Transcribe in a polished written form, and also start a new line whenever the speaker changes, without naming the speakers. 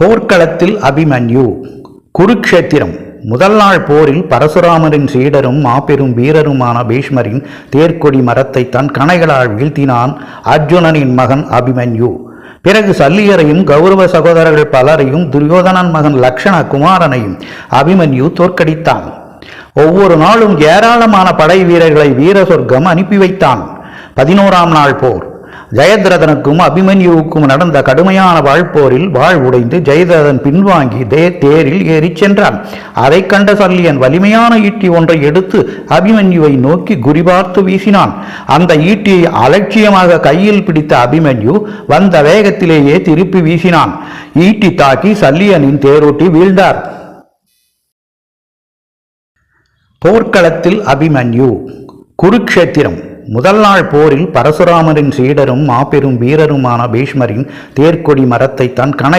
போர்க்களத்தில் அபிமன்யு. குருக்ஷேத்திரம். முதல் நாள் போரில் பரசுராமரின் சீடரும் மாபெரும் வீரருமான பீஷ்மரின் தேர்க்கொடி மரத்தை தன் கணைகளால் வீழ்த்தினான் அர்ஜுனனின் மகன் அபிமன்யு. பிறகு சல்லியரையும் கௌரவ சகோதரர்கள் பலரையும் துரியோதனன் மகன் லக்ஷண குமாரனையும் அபிமன்யு தோற்கடித்தான். ஒவ்வொரு நாளும் ஏராளமான படை வீரர்களை வீர சொர்க்கம் அனுப்பி வைத்தான். 11ஆம் நாள் போர். ஜெயத்ரதனுக்கும் அபிமன்யுவுக்கும் நடந்த கடுமையான வாழ்போரில் வாழ் உடைந்து ஜெயத்ரதன் பின்வாங்கி தேரில் ஏறிச் சென்றான். அதை கண்ட சல்லியன் வலிமையான ஈட்டி ஒன்றை எடுத்து அபிமன்யுவை நோக்கி குறிபார்த்து வீசினான். அந்த ஈட்டியை அலட்சியமாக கையில் பிடித்த அபிமன்யு வந்த வேகத்திலேயே திருப்பி வீசினான். ஈட்டி தாக்கி சல்லியனின் தேரோட்டி வீழ்ந்தார். போர்க்களத்தில் அபிமன்யு. குருக்ஷேத்திரம். முதல் நாள் போரில் பரசுராமரின் சீடரும் மாபெரும் வீரருமான பீஷ்மரின் தேர்க்கொடி மரத்தை தன் கணை